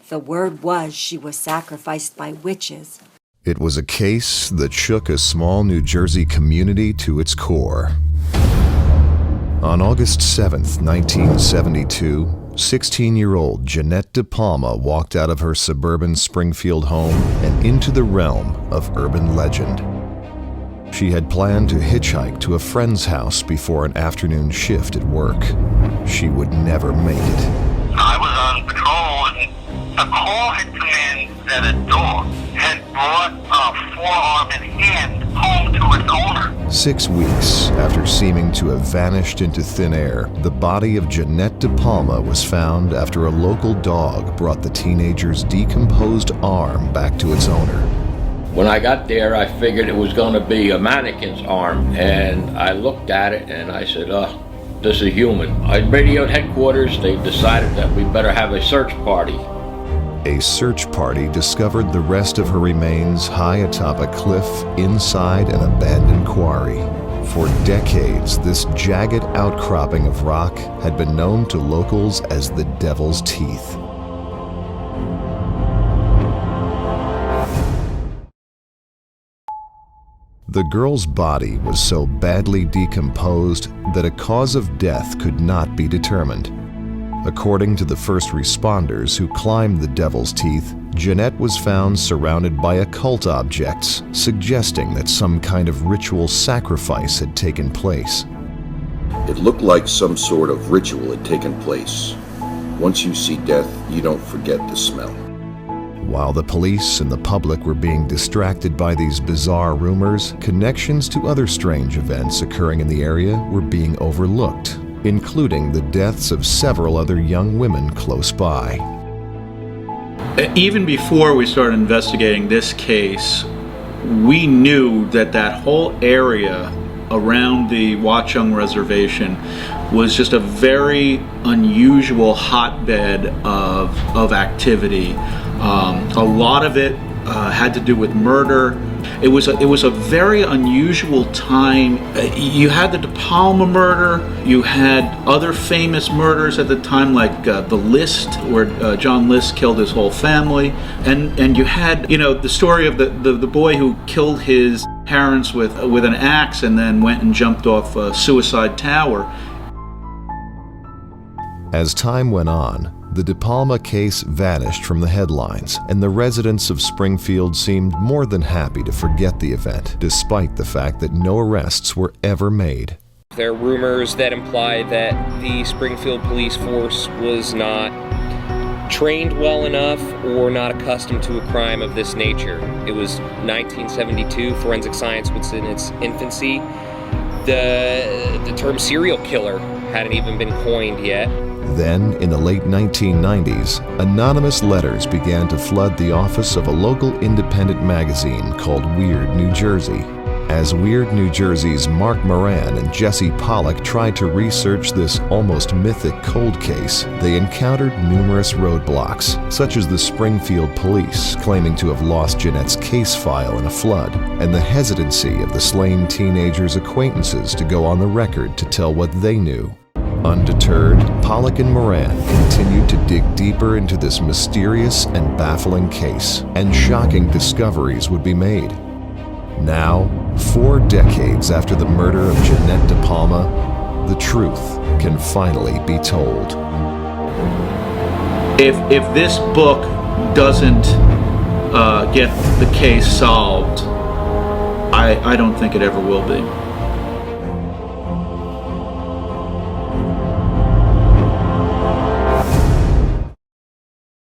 The word was she was sacrificed by witches. It was a case that shook a small New Jersey community to its core. On August 7th, 1972, 16-year-old Jeanette De Palma walked out of her suburban Springfield home and into the realm of urban legend. She had planned to hitchhike to a friend's house before an afternoon shift at work. She would never make it. I was on patrol and a call had come in that a dog had brought a forearm and hand home to its owner. 6 weeks after seeming to have vanished into thin air, the body of Jeanette De Palma was found after a local dog brought the teenager's decomposed arm back to its owner. When I got there, I figured it was going to be a mannequin's arm, and I looked at it and I said, oh, this is human. I radioed headquarters. They decided that we better have a search party. A search party discovered the rest of her remains high atop a cliff inside an abandoned quarry. For decades, this jagged outcropping of rock had been known to locals as the Devil's Teeth. The girl's body was so badly decomposed that a cause of death could not be determined. According to the first responders who climbed the Devil's Teeth, Jeanette was found surrounded by occult objects, suggesting that some kind of ritual sacrifice had taken place. It looked like some sort of ritual had taken place. Once you see death, you don't forget the smell. While the police and the public were being distracted by these bizarre rumors, connections to other strange events occurring in the area were being overlooked, including the deaths of several other young women close by. Even before we started investigating this case, we knew that that whole area around the Watchung Reservation was just a very unusual hotbed of activity. A lot of it had to do with murder. It was a very unusual time. You had the De Palma murder. You had other famous murders at the time, like the List, where John List killed his whole family, and you had the story of the boy who killed his parents with an axe and then went and jumped off a suicide tower. As time went on, the De Palma case vanished from the headlines, and the residents of Springfield seemed more than happy to forget the event, despite the fact that no arrests were ever made. There are rumors that imply that the Springfield police force was not trained well enough or not accustomed to a crime of this nature. It was 1972, forensic science was in its infancy. The term serial killer hadn't even been coined yet. Then, in the late 1990s, anonymous letters began to flood the office of a local independent magazine called Weird New Jersey. As Weird New Jersey's Mark Moran and Jesse Pollock tried to research this almost mythic cold case, they encountered numerous roadblocks, such as the Springfield police claiming to have lost Jeanette's case file in a flood, and the hesitancy of the slain teenager's acquaintances to go on the record to tell what they knew. Undeterred, Pollock and Moran continued to dig deeper into this mysterious and baffling case, and shocking discoveries would be made. Now, 4 decades after the murder of Jeanette De Palma, the truth can finally be told. If this book doesn't get the case solved, I don't think it ever will be.